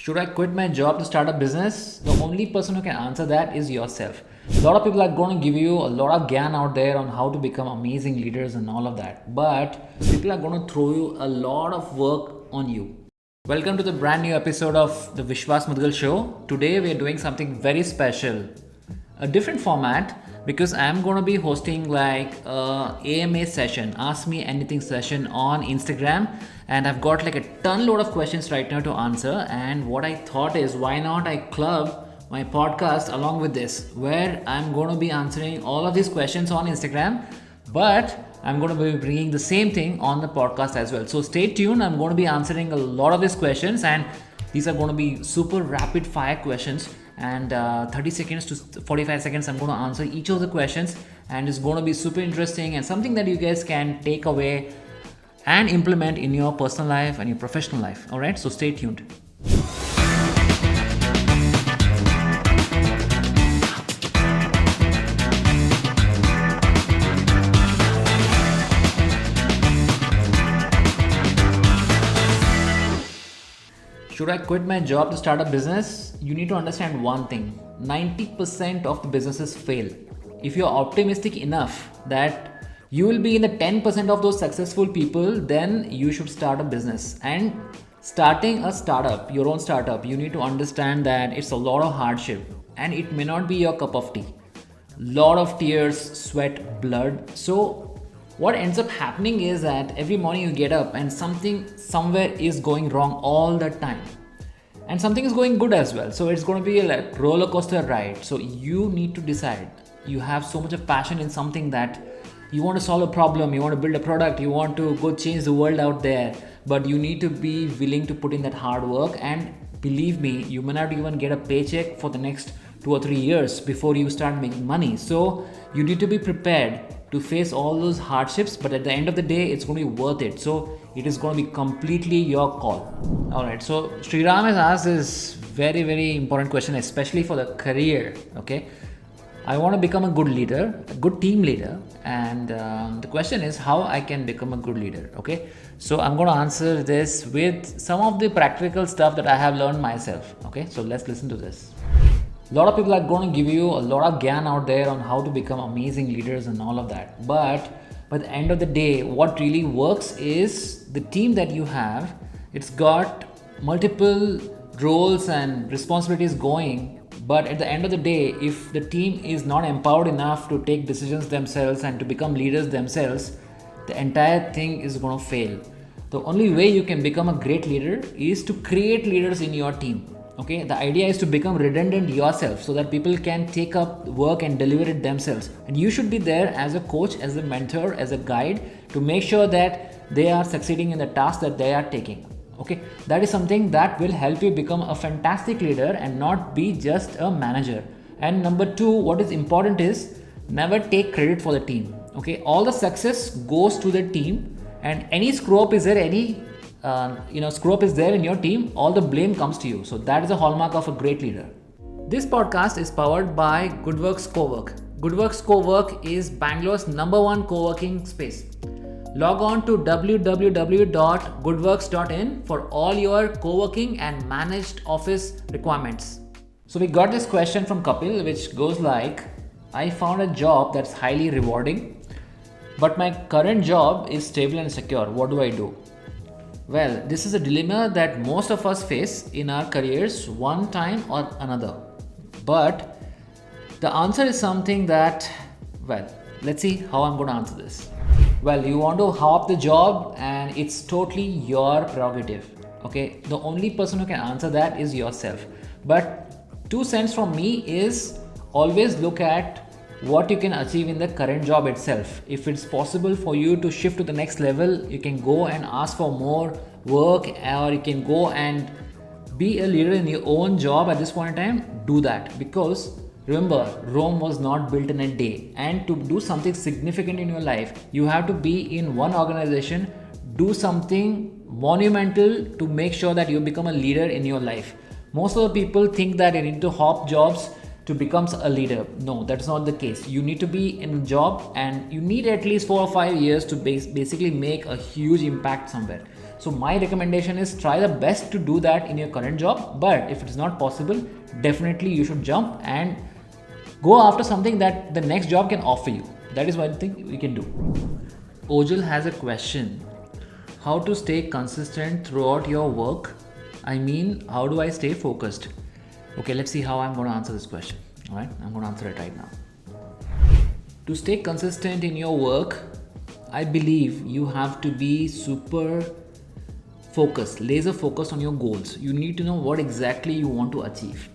Should I quit my job to start a business? The only person who can answer that is yourself. A lot of people are going to give you a lot of gyan out there on how to become amazing leaders and all of that. But people are going to throw you a lot of work on you. Welcome to the brand new episode of the Vishwas Mudagal Show. Today we are doing something very special. A different format because I'm going to be hosting like a AMA session, Ask Me Anything session on Instagram, and I've got like a ton load of questions right now to answer. And what I thought is, why not I club my podcast along with this, where I'm going to be answering all of these questions on Instagram, but I'm going to be bringing the same thing on the podcast as well. So stay tuned. I'm going to be answering a lot of these questions, and these are going to be super rapid fire questions, and 30 seconds to 45 seconds I'm going to answer each of the questions, and it's going to be super interesting and something that you guys can take away and implement in your personal life and your professional life. All right, so stay tuned. Should I quit my job to start a business? You need to understand one thing. 90% of the businesses fail. If you're optimistic enough that you will be in the 10% of those successful people, then you should start a business. And starting a startup, your own startup, you need to understand that it's a lot of hardship and it may not be your cup of tea. Lot of tears, sweat, blood. So what ends up happening is that every morning you get up and something somewhere is going wrong all the time, and something is going good as well. So it's going to be a roller coaster ride. So you need to decide. You have so much of passion in something that you want to solve a problem, you want to build a product, you want to go change the world out there, but you need to be willing to put in that hard work. And believe me, you may not even get a paycheck for the next 2 or 3 years before you start making money. So you need to be prepared to face all those hardships, but at the end of the day it's going to be worth it. So it is going to be completely your call. All right, so Sri Ram has asked this very important question, especially for the career. Okay, I want to become a good leader, a good team leader, and the question is how I can become a good leader. Okay, so I'm going to answer this with some of the practical stuff that I have learned myself. Okay, so let's listen to this. A lot of people are going to give you a lot of gyan out there on how to become amazing leaders and all of that. But by the end of the day, what really works is the team that you have. It's got multiple roles and responsibilities going. But at the end of the day, if the team is not empowered enough to take decisions themselves and to become leaders themselves, the entire thing is going to fail. The only way you can become a great leader is to create leaders in your team. Okay, the idea is to become redundant yourself so that people can take up work and deliver it themselves. And you should be there as a coach, as a mentor, as a guide to make sure that they are succeeding in the task that they are taking. Okay, that is something that will help you become a fantastic leader and not be just a manager. And number 2, what is important is never take credit for the team. Okay, all the success goes to the team, and any screw up is there, any screw up is there in your team, all the blame comes to you. So that is a hallmark of a great leader. This podcast is powered by GoodWorks Co-work. GoodWorks Co-work is Bangalore's #1 co-working space. Log on to www.goodworks.in for all your co-working and managed office requirements. So we got this question from Kapil, which goes like, I found a job that's highly rewarding, but my current job is stable and secure. What do I do? Well, this is a dilemma that most of us face in our careers one time or another. But the answer is something that, well, let's see how I'm going to answer this. Well, you want to hop the job and it's totally your prerogative. Okay, the only person who can answer that is yourself. But 2 cents from me is always look at what you can achieve in the current job itself. If it's possible for you to shift to the next level, you can go and ask for more work, or you can go and be a leader in your own job at this point in time. Do that, because remember, Rome was not built in a day, and to do something significant in your life, you have to be in one organization, do something monumental to make sure that you become a leader in your life. Most of the people think that you need to hop jobs to become a leader. No, that's not the case. You need to be in a job and you need at least 4 or 5 years to basically make a huge impact somewhere. So my recommendation is try the best to do that in your current job, but if it is not possible, definitely you should jump and go after something that the next job can offer you. That is one thing we can do. Ojal has a question. How to stay consistent throughout your work? I mean, how do I stay focused? Okay, let's see how I'm going to answer this question. All right, I'm going to answer it right now. To stay consistent in your work, I believe you have to be super focused, laser focused on your goals. You need to know what exactly you want to achieve.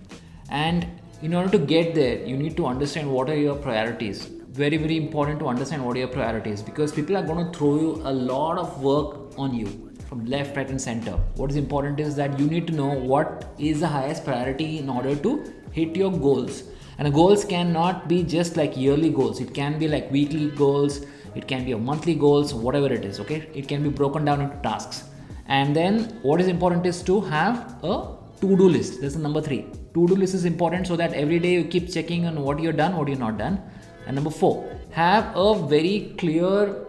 And in order to get there, you need to understand what are your priorities. Very, very important to understand what are your priorities, because people are going to throw you a lot of work on you from left, right, and center. What is important is that you need to know what is the highest priority in order to hit your goals. And the goals cannot be just like yearly goals. It can be like weekly goals. It can be a monthly goals, whatever it is. Okay, it can be broken down into tasks. And then what is important is to have a to-do list. This is number 3. To-do list is important so that every day you keep checking on what you're done, what you're not done. And number 4, have a very clear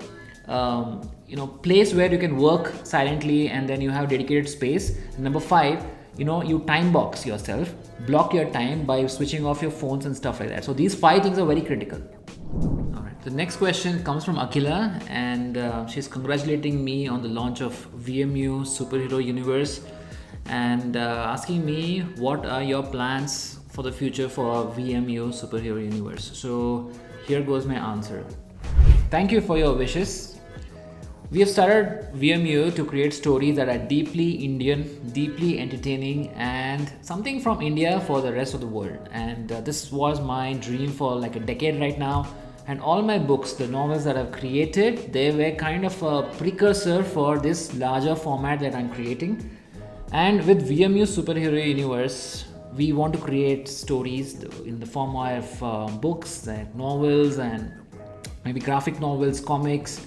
place where you can work silently, and then you have dedicated space. Number 5, you time box yourself, block your time by switching off your phones and stuff like that. So these 5 things are very critical. All right, the next question comes from Akila, and she's congratulating me on the launch of VMU Superhero Universe, and asking me what are your plans for the future for VMU Superhero Universe. So here goes my answer. Thank you for your wishes. We have started VMU to create stories that are deeply Indian, deeply entertaining, and something from India for the rest of the world. And this was my dream for like a decade right now. And all my books, the novels that I've created, they were kind of a precursor for this larger format that I'm creating. And with VMU Superhero Universe, we want to create stories in the form of books, like novels, and maybe graphic novels, comics,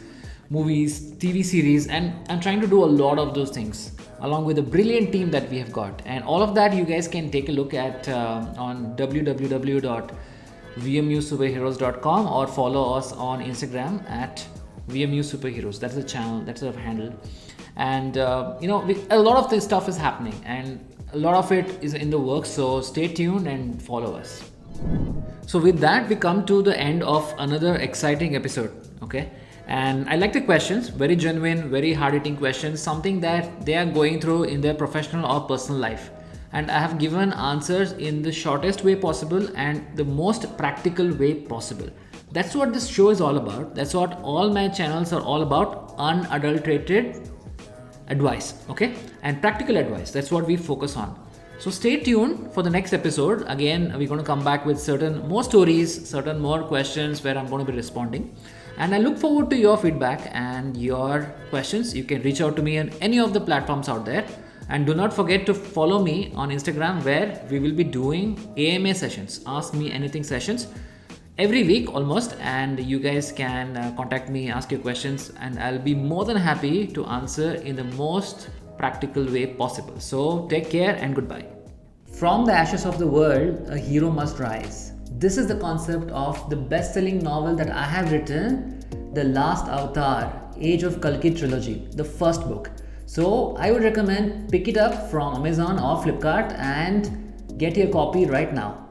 movies, TV series, and I'm trying to do a lot of those things along with a brilliant team that we have got. And all of that you guys can take a look at on www.vmusuperheroes.com, or follow us on Instagram at VMU Superheroes. That's the channel, that's the handle. And a lot of this stuff is happening, and a lot of it is in the works, so stay tuned and follow us. So with that, we come to the end of another exciting episode. Okay, and I like the questions, very genuine, very hard-hitting questions, something that they are going through in their professional or personal life. And I have given answers in the shortest way possible and the most practical way possible. That's what this show is all about. That's what all my channels are all about: unadulterated advice, okay, and practical advice. That's what we focus on. So stay tuned for the next episode. Again, we're going to come back with certain more stories, certain more questions where I'm going to be responding. And I look forward to your feedback and your questions. You can reach out to me on any of the platforms out there. And do not forget to follow me on Instagram, where we will be doing AMA sessions, Ask Me Anything sessions, every week almost. And you guys can contact me, ask your questions, and I'll be more than happy to answer in the most practical way possible. So take care and goodbye. From the ashes of the world, a hero must rise. This is the concept of the best-selling novel that I have written, The Last Avatar, Age of Kalki trilogy, the first book. So I would recommend pick it up from Amazon or Flipkart and get your copy right now.